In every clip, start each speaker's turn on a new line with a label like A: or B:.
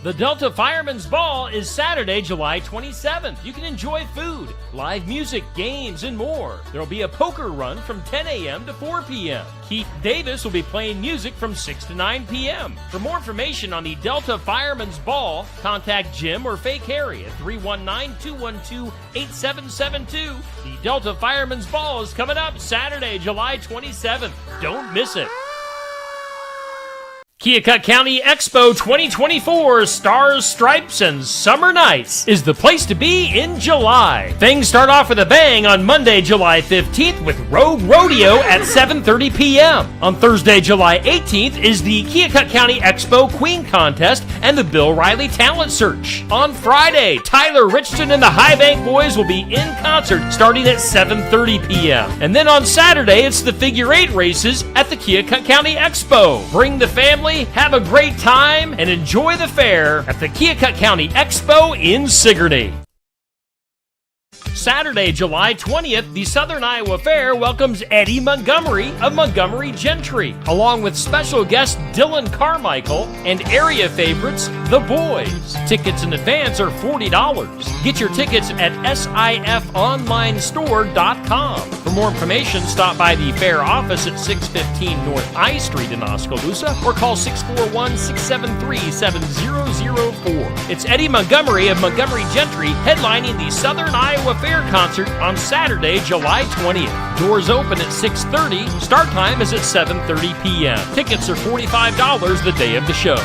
A: The Delta Fireman's Ball is Saturday, July 27th. You can enjoy food, live music, games, and more. There will be a poker run from 10 a.m. to 4 p.m. Keith Davis will be playing music from 6 to 9 p.m. For more information on the Delta Fireman's Ball, contact Jim or Fake Harry at 319-212-8772. The Delta Fireman's Ball is coming up Saturday, July 27th. Don't miss it. Keokuk County Expo 2024 Stars, Stripes, and Summer Nights is the place to be in July. Things start off with a bang on Monday, July 15th with Rogue Rodeo at 7:30 p.m. On Thursday, July 18th is the Keokuk County Expo Queen Contest and the Bill Riley Talent Search. On Friday, Tyler Richardson and the High Bank Boys will be in concert starting at 7:30 p.m. And then on Saturday, it's the Figure 8 races at the Keokuk County Expo. Bring the family, have a great time, and enjoy the fair at the Keokuk County Expo in Sigourney. Saturday, July 20th, the Southern Iowa Fair welcomes Eddie Montgomery of Montgomery Gentry, along with special guest Dylan Carmichael and area favorites, The Boys. Tickets in advance are $40. Get your tickets at sifonlinestore.com. For more information, stop by the fair office at 615 North I Street in Oskaloosa or call 641-673-7004. It's Eddie Montgomery of Montgomery Gentry headlining the Southern Iowa Fair concert on Saturday, July 20th. Doors open at 6:30. Start time is at 7:30 p.m. Tickets are $45 the day of the show.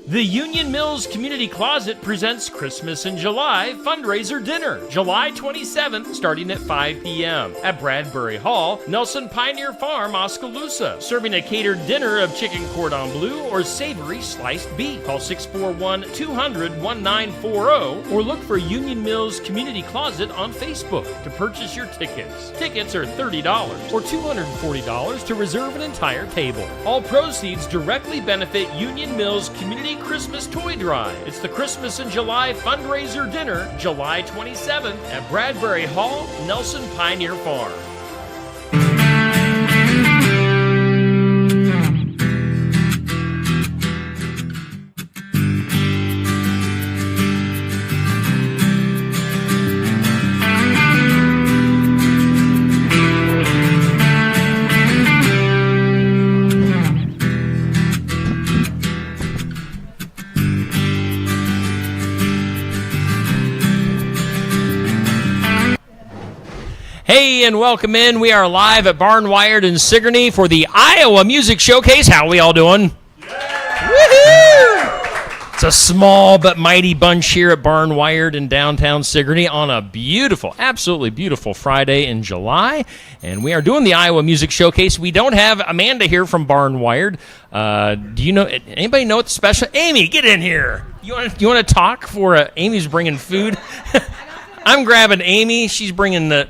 A: The Union Mills Community Closet presents Christmas in July fundraiser dinner, July 27th, starting at 5 p.m. at Bradbury Hall, Nelson Pioneer Farm, Oskaloosa. Serving a catered dinner of chicken cordon bleu or savory sliced beef. Call 641-200-1940 or look for Union Mills Community Closet on Facebook to purchase your tickets. Tickets are $30 or $240 to reserve an entire table. All proceeds directly benefit Union Mills Community Christmas Toy Drive. It's the Christmas in July fundraiser dinner, July 27th at Bradbury Hall, Nelson Pioneer Farm. Hey, and welcome in. We are live at Barnwired in Sigourney for the Iowa Music Showcase. How are we all doing? Yeah. Woohoo! It's a small but mighty bunch here at Barnwired in downtown Sigourney on a beautiful, absolutely beautiful Friday in July. And we are doing the Iowa Music Showcase. We don't have Amanda here from Barnwired. Do you know, anybody know what's special? Amy, get in here. You want to talk for Amy's bringing food? I'm grabbing Amy. She's bringing the...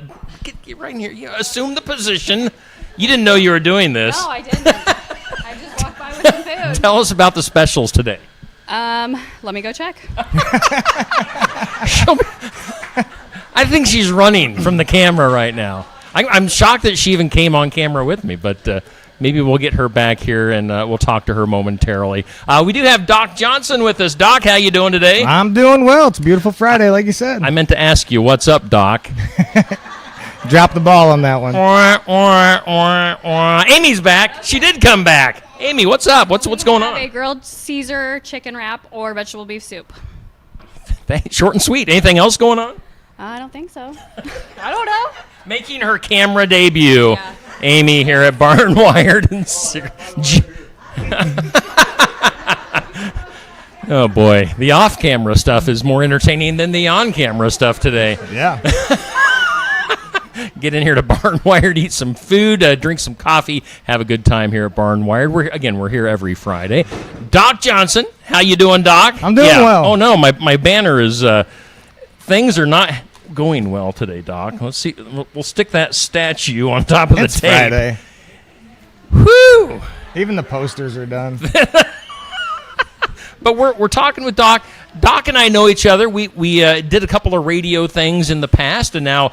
A: Get right in here. You assume the position. You didn't know you were doing this.
B: No, I didn't. I just walked by with some food.
A: Tell us about the specials today.
B: Let me go check.
A: I think she's running from the camera right now. I'm shocked that she even came on camera with me, but maybe we'll get her back here and we'll talk to her momentarily. We do have Doc Johnson with us. Doc, how you doing today?
C: I'm doing well. It's a beautiful Friday, like you said.
A: I meant to ask you, what's up, Doc?
C: Drop the ball on that one.
A: Amy's back. She did come back. Amy, what's up? What's going on?
B: A grilled Caesar chicken wrap or vegetable beef soup.
A: Short and sweet. Anything else going on?
B: I don't think so. I don't know.
A: Making her camera debut.
B: Yeah.
A: Amy here at Barnwired. Oh, boy. The off-camera stuff is more entertaining than the on-camera stuff today.
C: Yeah.
A: Get in here to Barnwired, eat some food, drink some coffee, have a good time here at Barnwired. We're here every Friday. Doc Johnson, how you doing, Doc?
C: I'm doing well.
A: Oh, no, my banner is, things are not going well today, Doc. Let's see. We'll stick that statue on top of the tape.
C: Friday.
A: Whew!
C: Even the posters are done.
A: But we're talking with Doc. Doc and I know each other. We did a couple of radio things in the past, and now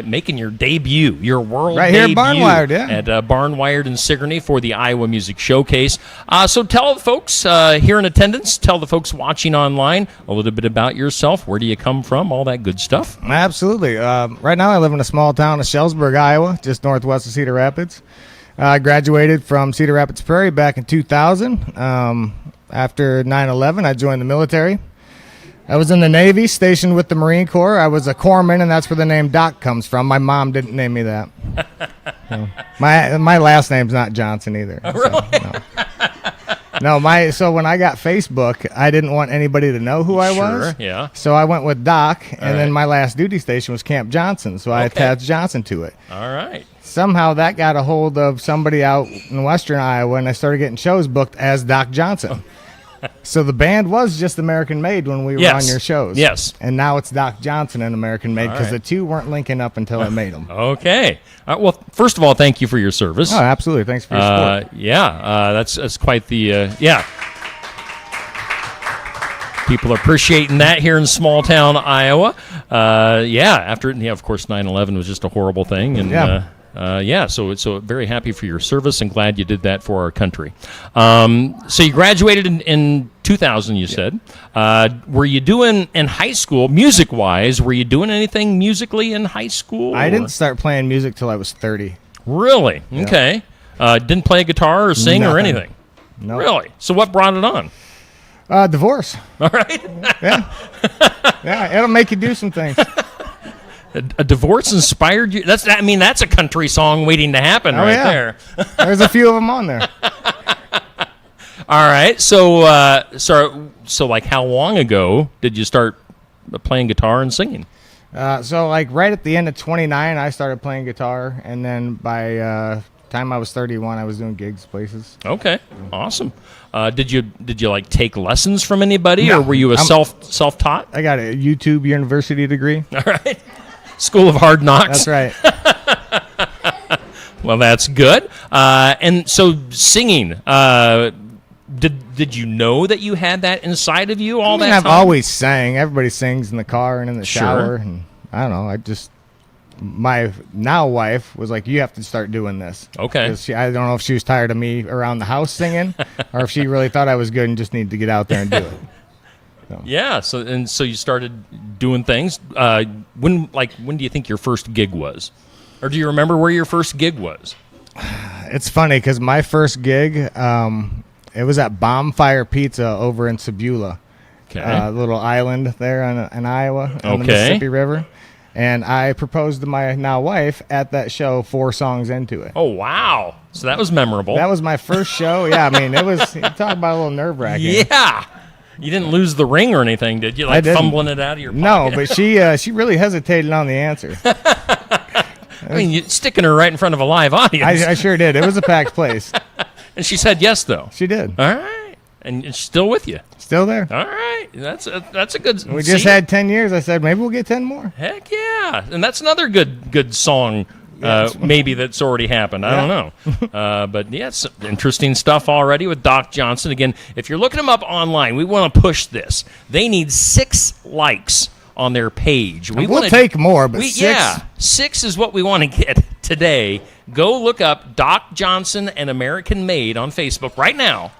A: making your debut, your world
C: right
A: debut
C: here at Barnwired, yeah.
A: At Barnwired in Sigourney for the Iowa Music Showcase. So tell the folks here in attendance, tell the folks watching online a little bit about yourself. Where do you come from? All that good stuff.
C: Absolutely. Right now I live in a small town of Shellsburg, Iowa, just northwest of Cedar Rapids. I graduated from Cedar Rapids Prairie back in 2000. After 9/11, I joined the military. I was in the Navy, stationed with the Marine Corps. I was a corpsman, and that's where the name Doc comes from. My mom didn't name me that. So, my last name's not Johnson either.
A: Oh, really?
C: So when I got Facebook, I didn't want anybody to know who I was.
A: Yeah.
C: So I went with Doc, and
A: right.
C: then my last duty station was Camp Johnson, so I attached Johnson to it.
A: All right.
C: Somehow that got a hold of somebody out in western Iowa, and I started getting shows booked as Doc Johnson. So the band was just American Made when we were on your shows.
A: Yes.
C: And now it's Doc Johnson and American Made because the two weren't linking up until I made them.
A: Okay. Well, first of all, thank you for your service.
C: Oh, absolutely. Thanks for your support.
A: That's quite the People are appreciating that here in small town Iowa. After of course 9/11 was just a horrible thing, and so very happy for your service and glad you did that for our country. So you graduated in 2000, you said. Were you doing in high school, music-wise, were you doing anything musically in high school?
C: I didn't start playing music till I was 30.
A: Really?
C: Yeah.
A: Okay. Didn't play a guitar or sing or anything?
C: No.
A: Really? So what brought it on?
C: Divorce.
A: All right.
C: Yeah, it'll make you do some things.
A: A divorce inspired you? That's a country song waiting to happen there.
C: There's a few of them on there.
A: All right. So like how long ago did you start playing guitar and singing?
C: So like right at the end of 29, I started playing guitar, and then by time I was 31, I was doing gigs places.
A: Okay. Awesome. Did you like take lessons from anybody,
C: No,
A: or were you a self-taught?
C: I got a YouTube university degree.
A: All right. School of Hard Knocks.
C: That's right.
A: Well, that's good. And so singing, did you know that you had that inside of you that
C: I've
A: time?
C: always sang. Everybody sings in the car and in the shower.
A: Sure.
C: And I don't know. My now wife was like, you have to start doing this.
A: Okay.
C: I don't know if she was tired of me around the house singing or if she really thought I was good and just needed to get out there and do it. So.
A: Yeah, so you started doing things. When do you think your first gig was? Or do you remember where your first gig was?
C: It's funny because my first gig, it was at Bonfire Pizza over in Sebula, a little island there in Iowa on the Mississippi River. And I proposed to my now wife at that show 4 songs into it.
A: Oh, wow. So that was memorable.
C: That was my first show. Yeah, I mean, it was, talk about a little nerve-wracking.
A: Yeah. You didn't lose the ring or anything, did you? Like fumbling it out of your pocket?
C: No, but she really hesitated on the answer.
A: I mean, you're sticking her right in front of a live audience.
C: I sure did. It was a packed place.
A: And she said yes, though.
C: She did.
A: All right. And she's still with you.
C: Still there.
A: All right. That's a good...
C: We just had 10 years. I said, maybe we'll get 10 more.
A: Heck yeah. And that's another good song maybe that's already happened. I don't know. But yeah, it's interesting stuff already with Doc Johnson. Again, if you're looking him up online, we want to push this. They need 6 likes on their page.
C: We'll take more, but 6.
A: Yeah, 6 is what we want to get today. Go look up Doc Johnson and American Made on Facebook right now.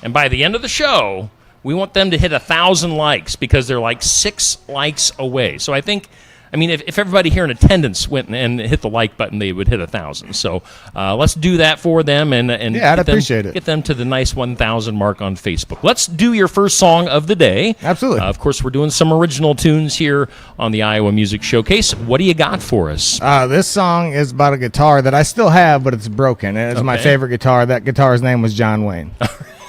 A: And by the end of the show, we want them to hit 1,000 likes because they're like 6 likes away. So I think... if everybody here in attendance went and hit the like button, they would hit 1,000. So let's do that for them and
C: I'd appreciate it.
A: Get them to the nice 1,000 mark on Facebook. Let's do your first song of the day.
C: Absolutely.
A: Of course, we're doing some original tunes here on the Iowa Music Showcase. What do you got for us?
C: This song is about a guitar that I still have, but it's broken. It's my favorite guitar. That guitar's name was John Wayne.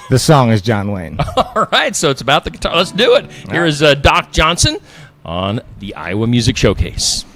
C: The song is John Wayne.
A: All right, so it's about the guitar. Let's do it. Here is Doc Johnson on the Iowa Music Showcase.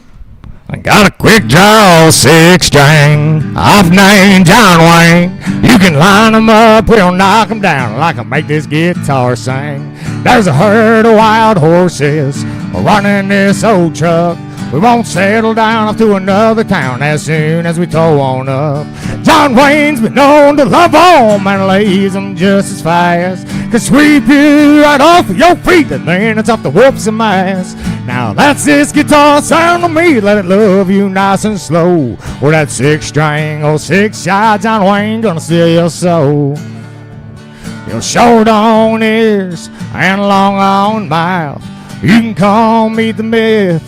C: I got a quick draw 6-string. I've named John Wayne. You can line them up, we'll knock them down like I make this guitar sing. There's a herd of wild horses running this old truck. We won't settle down off to another town as soon as we tow on up. John Wayne's been known to love home and lays them just as fast. Can sweep you right off of your feet and then it's off to whoop some ass. Now that's this guitar sound to me, let it love you nice and slow. Or that 6-string, oh 6-shot John Wayne gonna steal your soul. Your short on ears and long on mouth. You can call me the myth,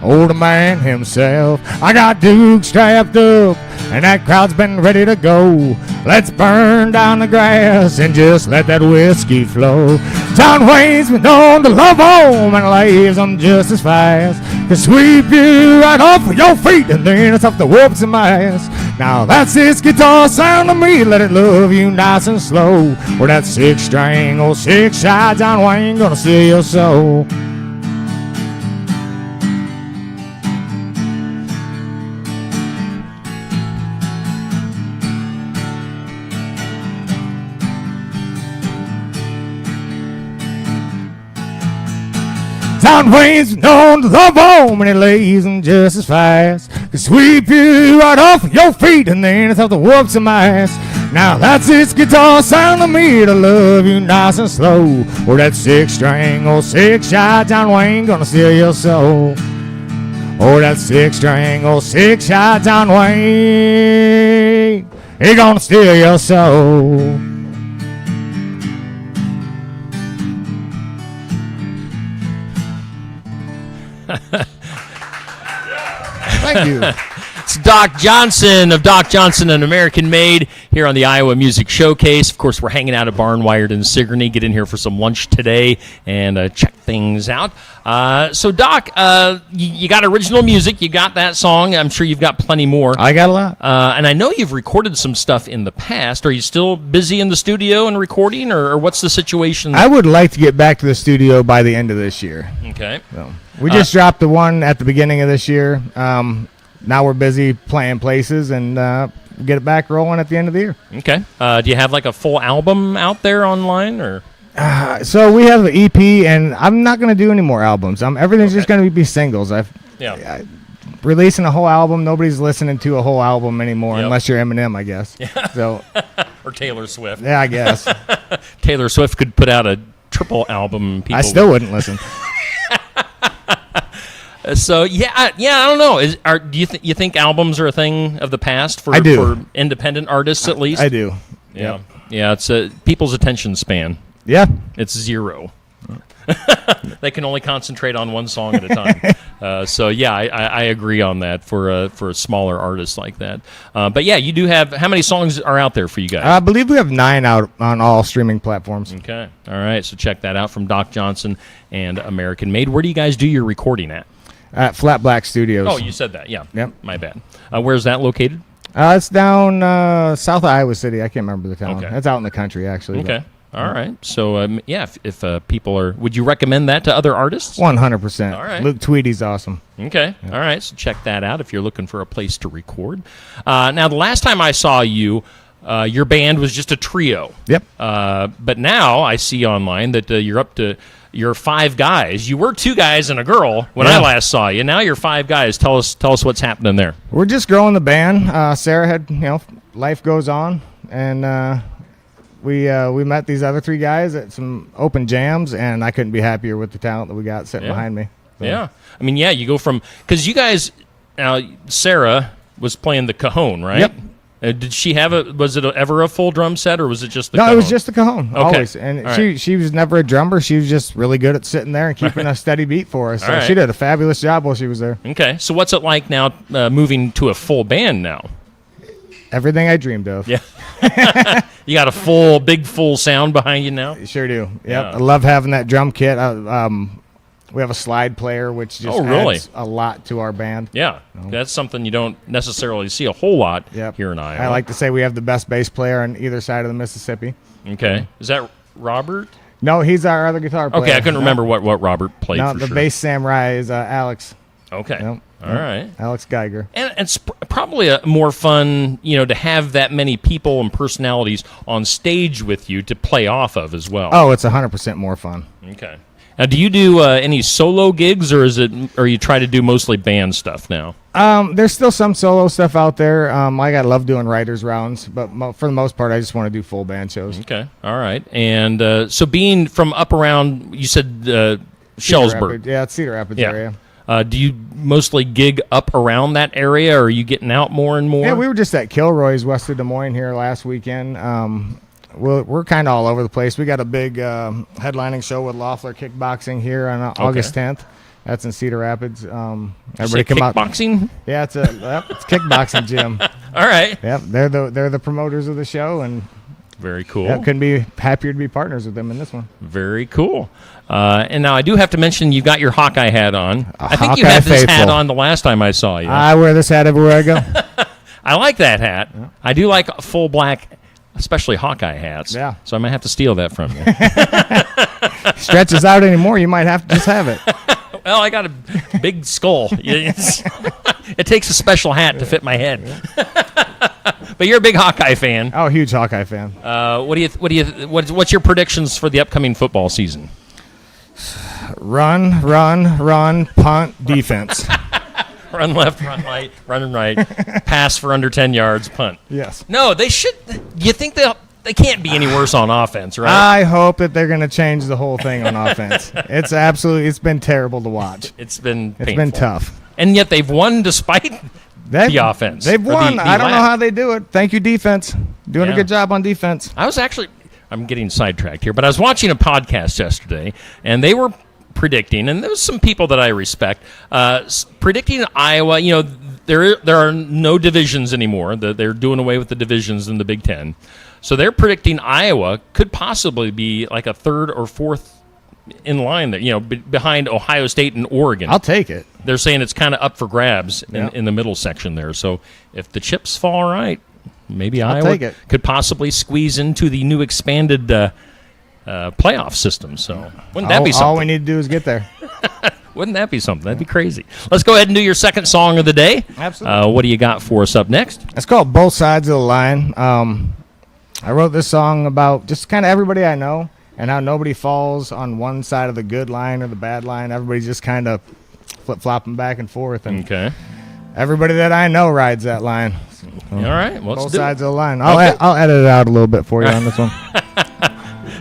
C: older man himself. I got Duke strapped up, and that crowd's been ready to go. Let's burn down the grass and just let that whiskey flow. John Wayne's been known to love home and lays them just as fast. To sweep you right off of your feet and then it's off the whoops in my ass. Now that's this guitar sound to me, let it love you nice and slow. Or that 6-string, oh 6-shot John Wayne gonna steal your soul. John Wayne's known to love home and he lays them just as fast. Can sweep you right off of your feet and then it's off the whoops in my ass. Now that's this guitar sound to me to love you nice and slow. Or that 6-string, oh 6-shot John Wayne gonna steal your soul. Or that 6-string, oh 6-shot John Wayne, he gonna steal your soul. Thank you.
A: It's Doc Johnson of Doc Johnson and American Made here on the Iowa Music Showcase. Of course, we're hanging out at Barnwired in Sigourney. Get in here for some lunch today and check things out. So, Doc, you got original music. You got that song. I'm sure you've got plenty more.
C: I got a lot.
A: And I know you've recorded some stuff in the past. Are you still busy in the studio and recording, or what's the situation?
C: I would like to get back to the studio by the end of this year.
A: Okay.
C: So, we just dropped the one at the beginning of this year. Now we're busy playing places and get it back rolling at the end of the year.
A: Okay. Do you have like a full album out there online, or?
C: So we have an EP, and I'm not going to do any more albums. Everything's just going to be singles. Releasing a whole album, nobody's listening to a whole album anymore, unless you're Eminem, I guess. Yeah. So,
A: or Taylor Swift.
C: Yeah, I guess.
A: Taylor Swift could put out a triple album.
C: I still wouldn't listen.
A: So I don't know. Do you think albums are a thing of the past for independent artists at least?
C: I do.
A: Yeah, yeah. It's people's attention span.
C: Yeah,
A: it's 0. They can only concentrate on one song at a time. I agree on that for a smaller artist like that. But yeah, you do have. How many songs are out there for you guys?
C: I believe we have 9 out on all streaming platforms.
A: Okay, all right. So check that out from Doc Johnson and American Made. Where do you guys do your recording at?
C: At Flat Black Studios.
A: Oh, you said that. Yeah.
C: Yep.
A: My bad. Where's that located?
C: It's down south of Iowa City. I can't remember the town.
A: Okay.
C: It's out in the country, actually.
A: Okay. All right. So, if people are, would you recommend that to other artists?
C: 100%.
A: All right.
C: Luke Tweedy's awesome.
A: Okay. Yeah. All right. So check that out if you're looking for a place to record. Now, the last time I saw you, your band was just a trio.
C: Yep.
A: But now I see online that you're up to. You're 5 guys. You were 2 guys and a girl when I last saw you. Now you're 5 guys. Tell us what's happening there.
C: We're just growing the band. Sarah had, life goes on, and we met these other 3 guys at some open jams, and I couldn't be happier with the talent that we got sitting behind me. So.
A: Yeah, I mean, you go from because you guys now Sarah was playing the cajon, right?
C: Yep.
A: Did she have was it ever a full drum set, or was it just the
C: No,
A: cajon?
C: it was just the cajon,
A: okay.
C: Always. And
A: right.
C: she was never a drummer. She was just really good at sitting there and keeping a steady beat for us. So she did a fabulous job while she was there.
A: Okay, so what's it like now moving to a full band now?
C: Everything I dreamed of.
A: Yeah. You got a big full sound behind you now?
C: Sure do. Yep. Yeah. I love having that drum kit. We have a slide player, which just adds a lot to our band.
A: Yeah, that's something you don't necessarily see a whole lot here in Iowa.
C: I like to say we have the best bass player on either side of the Mississippi.
A: Okay. Is that Robert?
C: No, he's our other guitar player.
A: Okay, I couldn't remember what Robert played for
C: the bass samurai is Alex.
A: Okay.
C: Yep.
A: All right.
C: Alex Geiger.
A: And it's probably a more fun, to have that many people and personalities on stage with you to play off of as well.
C: Oh, it's 100% more fun.
A: Okay. Now, do you do any solo gigs, or you try to do mostly band stuff now?
C: There's still some solo stuff out there. I love doing writers rounds, but for the most part, I just want to do full band shows.
A: Okay, all right. And so being from up around, you said Shellsburg.
C: Yeah, it's Cedar Rapids area.
A: Do you mostly gig up around that area, or are you getting out more and more?
C: Yeah, we were just at Kilroy's west of Des Moines here last weekend. We're kind of all over the place. We it's a big headlining show with Loeffler Kickboxing here on August 10th. That's in Cedar Rapids. Everybody come out.
A: Kickboxing?
C: Yeah, it's kickboxing gym.
A: All right.
C: Yep, they're the promoters of the show, and
A: very cool.
C: Yeah, couldn't be happier to be partners with them in this one.
A: Very cool. And now I do have to mention you've got your Hawkeye hat on. I think
C: Hawkeye
A: you had this
C: faithful.
A: hat on the last time I saw you.
C: I wear this hat everywhere I go.
A: I like that hat. Yeah. I do like full black, especially Hawkeye hats.
C: Yeah.
A: So I might have to steal that from you.
C: Stretches out anymore, you might have to just have it.
A: Well, I got a big skull. It takes a special hat to fit my head. But you're a big Hawkeye fan.
C: Oh, huge Hawkeye fan.
A: What's your predictions for the upcoming football season?
C: Run, punt, defense.
A: Run left, run right, pass for under 10 yards, punt.
C: Yes.
A: No, they should. You think they can't be any worse on offense, right?
C: I hope that they're going to change the whole thing on offense. It's been terrible to watch.
A: It's been
C: tough.
A: And yet they've won despite the offense.
C: They've won. I don't know how they do it. Thank you, defense. Doing a good job on defense.
A: I'm getting sidetracked here, but I was watching a podcast yesterday, and they were predicting, and there was some people that I respect, predicting Iowa. You know, there are no divisions anymore. They're doing away with the divisions in the Big Ten. So they're predicting Iowa could possibly be like a third or fourth in line there, behind Ohio State and Oregon.
C: I'll take it.
A: They're saying it's kind of up for grabs in the middle section there. So if the chips fall right, maybe Iowa could possibly squeeze into the new expanded playoff system. So wouldn't that be something?
C: All we need to do is get there.
A: Wouldn't that be something? That'd be crazy. Let's go ahead and do your second song of the day.
C: Absolutely.
A: What do you got for us up next?
C: It's called Both Sides of the Line. I wrote this song about just kind of everybody I know and how nobody falls on one side of the good line or the bad line. Everybody's just kind of flip-flopping back and forth. And everybody that I know rides that line.
A: All right. Well,
C: both sides of the line. I'll edit it out a little bit for you on this one.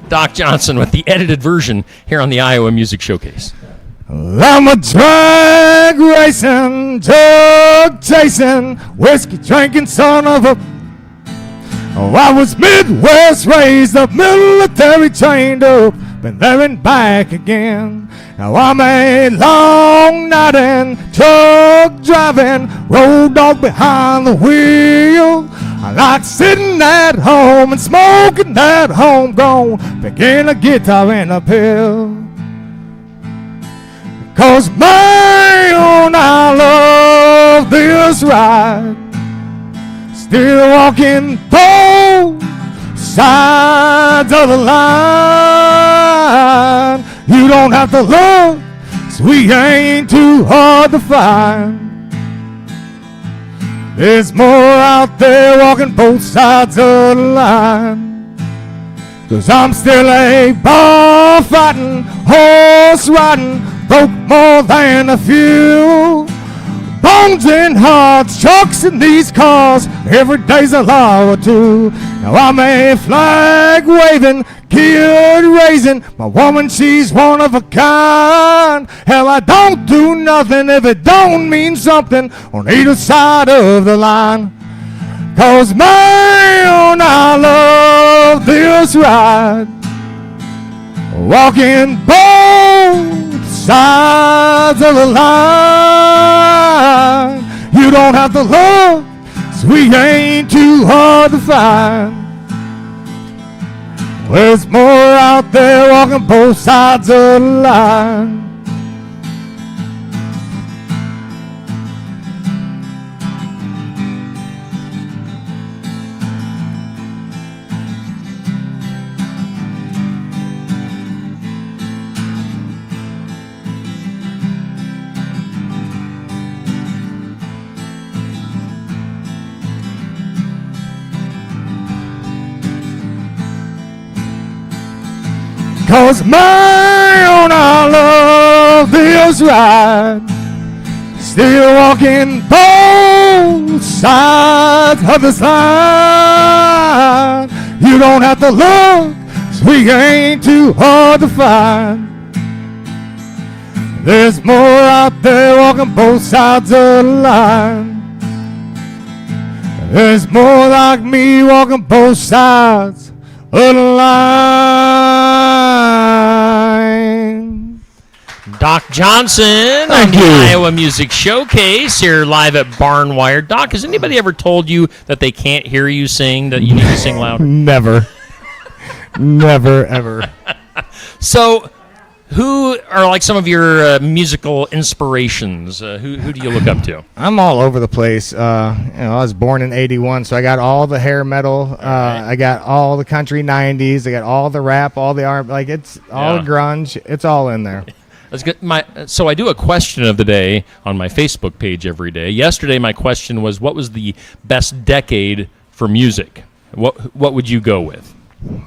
A: Doc Johnson with the edited version here on the Iowa Music Showcase.
C: I'm a drag racing, drug chasing, whiskey drinking son of a... Oh, I was Midwest raised up, military trained up, been there and back again. Now I'm a long night and truck driving, road dog behind the wheel. I like sitting at home and smoking that homegrown, picking a guitar and a pill. 'Cause man, I love this ride. Still walking both sides of the line. You don't have to look, so we ain't too hard to find. There's more out there walking both sides of the line. 'Cause I'm still a bar fighting, horse riding, broke more than a few. Bones and hearts, trucks in these cars, every day's a law or two. Now I'm a flag waving, kid raising, my woman, she's one of a kind. Hell, I don't do nothing if it don't mean something on either side of the line. 'Cause man, I love this ride, walking both sides of the line. You don't have to look, so we ain't too hard to find. There's more out there walking both sides of the line. 'Cause man, I love this ride. Still walking both sides of the slide. You don't have to look, we ain't too hard to find. There's more out there walking both sides of the line. There's more like me walking both sides of the line.
A: Doc Johnson on the Iowa Music Showcase here live at Barnwire. Doc, has anybody ever told you that they can't hear you sing, that you need to sing louder?
C: Never. Never, ever.
A: So, who are like some of your musical inspirations? Who do you look up to?
C: I'm all over the place. I was born in '81, so I got all the hair metal. I got all the country '90s. I got all the rap, all the R. Like it's all grunge. It's all in there.
A: That's good. So I do a question of the day on my Facebook page every day. Yesterday, my question was, "What was the best decade for music?" What would you go with?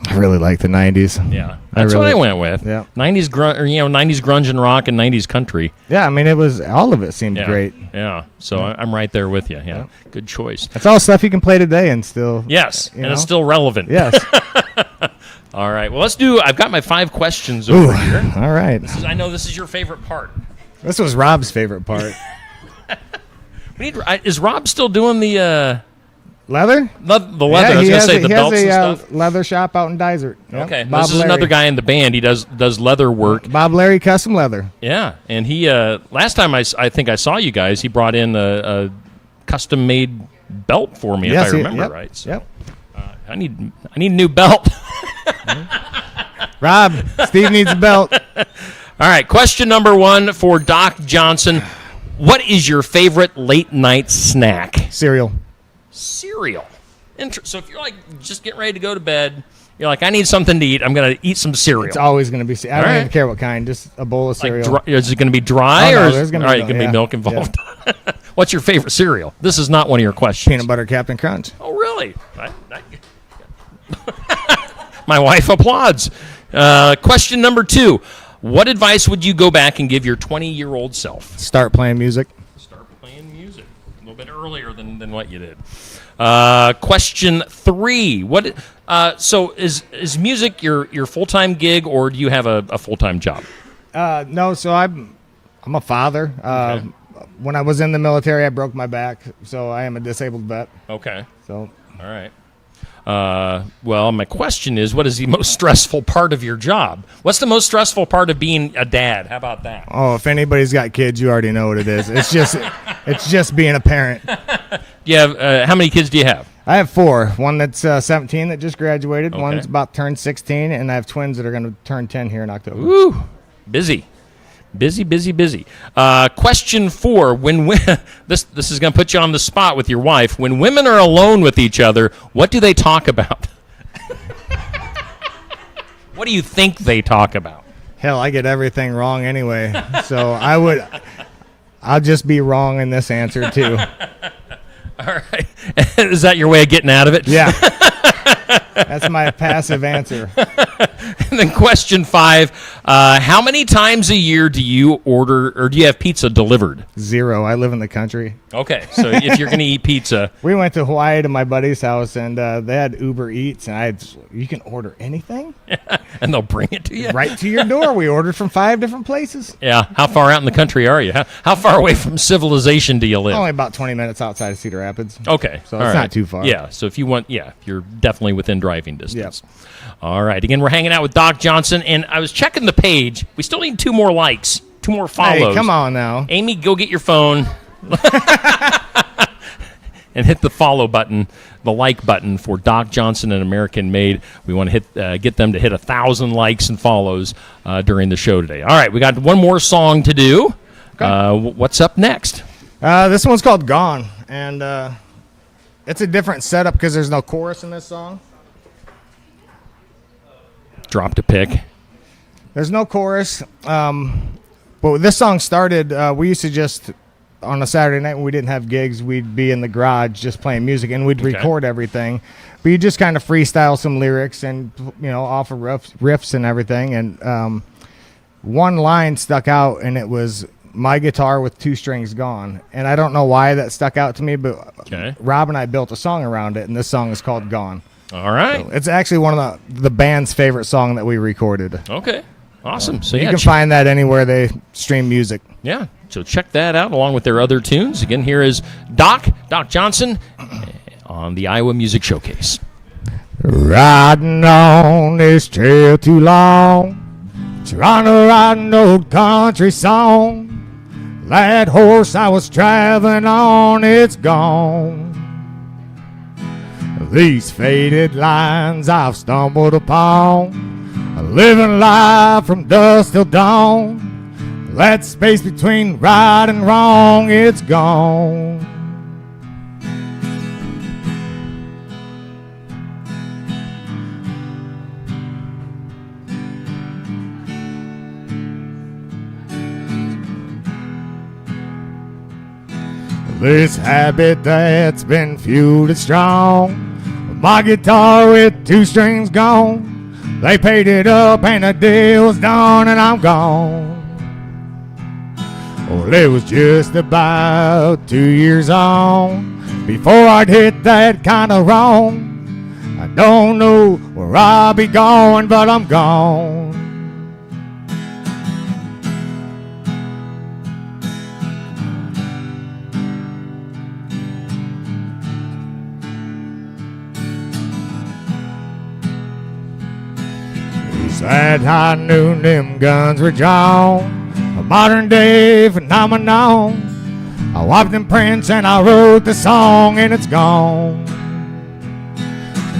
C: I really like the '90s.
A: Yeah, that's what I went with.
C: Yeah,
A: '90s '90s grunge and rock and '90s country.
C: Yeah, I mean all of it seemed great.
A: Yeah, so I'm right there with you. Yeah, good choice.
C: That's all stuff you can play today and still.
A: Yes, and it's still relevant.
C: Yes.
A: All right. Well, I've got my 5 questions over here.
C: All right.
A: I know this is your favorite part.
C: This was Rob's favorite part.
A: Is Rob still doing the?
C: Leather?
A: The leather. I was going to say the belts and stuff.
C: Leather shop out in Dysart. Yep.
A: Okay. This is another guy in the band. He does leather work.
C: Bob Larry Custom Leather.
A: Yeah. And he last time I think I saw you guys, he brought in a custom made belt for me, if I remember right. So,
C: yep.
A: I need a new belt.
C: Rob, Steve needs a belt.
A: All right. Question number 1 for Doc Johnson. What is your favorite late night snack?
C: Cereal.
A: Cereal. So if you're like just getting ready to go to bed, you're like, I need something to eat. I'm going to eat some cereal.
C: It's always going to be cereal. I don't even care what kind. Just a bowl of cereal.
A: Like is it going to be dry?
C: No,
A: or
C: there's going
A: to be milk involved? Yeah. What's your favorite cereal? This is not one of your questions.
C: Peanut butter Captain Crunch.
A: Oh, really? My wife applauds. Question number 2. What advice would you go back and give your 20-year-old self?
C: Start playing music.
A: Start playing music. A little bit earlier than what you did. Question 3. So is music your full-time gig, or do you have a full-time job?
C: No, so I'm a father. Okay. When I was in the military, I broke my back, so I am a disabled vet.
A: Okay.
C: So.
A: All right. Well, my question is, what is the most stressful part of your job? What's the most stressful part of being a dad? How about that?
C: Oh, if anybody's got kids, you already know what it is. It's just being a parent.
A: How many kids do you have?
C: I have 4. One that's 17 that just graduated. Okay. One's about turned 16, and I have twins that are going to turn 10 here in October.
A: Ooh, busy. Question 4. This is going to put you on the spot with your wife. When women are alone with each other, what do they talk about? What do you think they talk about?
C: Hell, I get everything wrong anyway. So I'll just be wrong in this answer too.
A: All right. Is that your way of getting out of it?
C: Yeah. That's my passive answer.
A: And then question 5, how many times a year do you order, or do you have pizza delivered?
C: 0. I live in the country.
A: Okay, so if you're going to eat pizza.
C: We went to Hawaii to my buddy's house, and they had Uber Eats, and you can order anything?
A: And they'll bring it to you?
C: Right to your door. We ordered from 5 different places.
A: Yeah, how far out in the country are you? How far away from civilization do you live?
C: Only about 20 minutes outside of Cedar Rapids.
A: Okay.
C: So it's not too far.
A: Yeah, so if you're definitely within driving distance. Yep. All right, again, we're hanging out with Doc Johnson, and I was checking the page. We still need 2 more likes, 2 more follows.
C: Hey, come on now.
A: Amy, go get your phone and hit the follow button, the like button for Doc Johnson and American Made. We want to get them to hit 1,000 likes and follows during the show today. All right, we got one more song to do. Okay. What's up next?
C: This one's called Gone, and it's a different setup because there's no chorus in this song.
A: Dropped a pick.
C: There's no chorus. But this song started, we used to just on a Saturday night when we didn't have gigs, we'd be in the garage just playing music, and we'd record everything. But you just kind of freestyle some lyrics and, off of riffs and everything. And one line stuck out, and it was "My guitar with two strings gone." And I don't know why that stuck out to me, but Rob and I built a song around it, and this song is called "Gone."
A: All right.
C: So it's actually one of the band's favorite song that we recorded.
A: Okay. Awesome. So
C: you can find that anywhere they stream music.
A: Yeah. So check that out along with their other tunes. Again, here is Doc Johnson on the Iowa Music Showcase.
C: Riding on this trail too long, trying to write an old country song. That horse I was traveling on, it's gone. These faded lines I've stumbled upon, living life from dusk till dawn. That space between right and wrong, it's gone. This habit that's been fueled and strong, my guitar with two strings gone. They paid it up and the deal's done and I'm gone. Well, it was just about 2 years on before I'd hit that kind of wrong. I don't know where I'll be going, but I'm gone. At high noon, them guns were drawn, a modern day phenomenon. I wiped them prints and I wrote the song, and it's gone.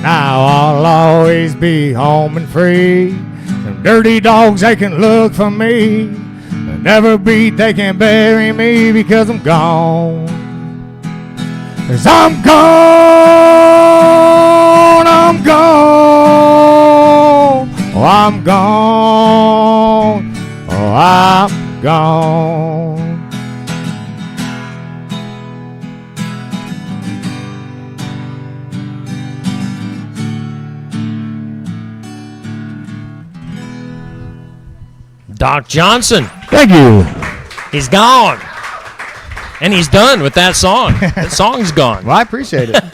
C: Now I'll always be home and free. Them dirty dogs, they can look for me. They'll never beat, they can bury me because I'm gone. 'Cause I'm gone, I'm gone. Oh, I'm gone. Oh, I'm gone.
A: Doc Johnson.
C: Thank you.
A: He's gone. And he's done with that song. That song's gone.
C: Well, I appreciate it.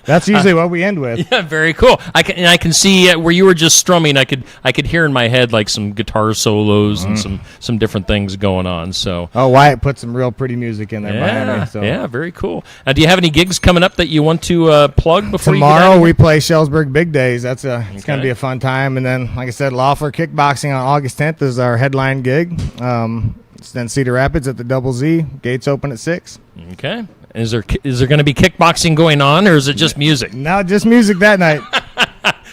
C: That's usually what we end with.
A: Yeah, very cool. I can see where you were just strumming. I could hear in my head like some guitar solos and some different things going on. So
C: Wyatt put some real pretty music in there behind me. So.
A: Yeah, very cool. Do you have any gigs coming up that you want to plug before
C: tomorrow?
A: You
C: we play Shellsburg Big Days. It's going to be a fun time. And then, like I said, Lawford Kickboxing on August 10th is our headline gig. It's then Cedar Rapids at the Double Z. Gates open at 6.
A: Okay. Is there going to be kickboxing going on, or is it just music?
C: No, just music that night.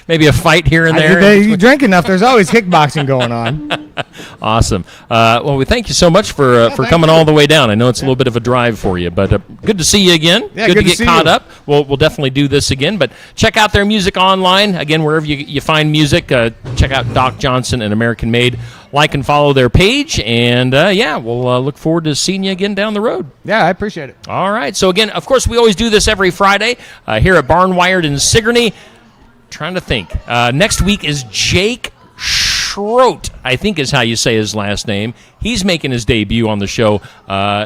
A: Maybe a fight here and there.
C: You drink enough, there's always kickboxing going on.
A: Awesome. Well, we thank you so much for coming all the way down. I know it's a little bit of a drive for you, but good to see you again.
C: Yeah,
A: good to get caught up. We'll definitely do this again, but check out their music online. Again, wherever you find music, check out Doc Johnson and American Made. Like and follow their page, and we'll look forward to seeing you again down the road.
C: Yeah, I appreciate it.
A: All right. So again, of course, we always do this every Friday here at Barnwired in Sigourney. Trying to think. Next week is Jake Schroet, I think is how you say his last name. He's making his debut on the show.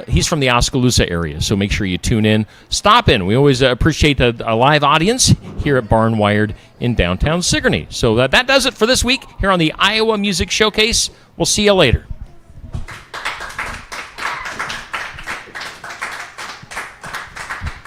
A: He's from the Oskaloosa area, so make sure you tune in. Stop in. We always appreciate a live audience here at Barnwired in downtown Sigourney. So that does it for this week here on the Iowa Music Showcase. We'll see you later.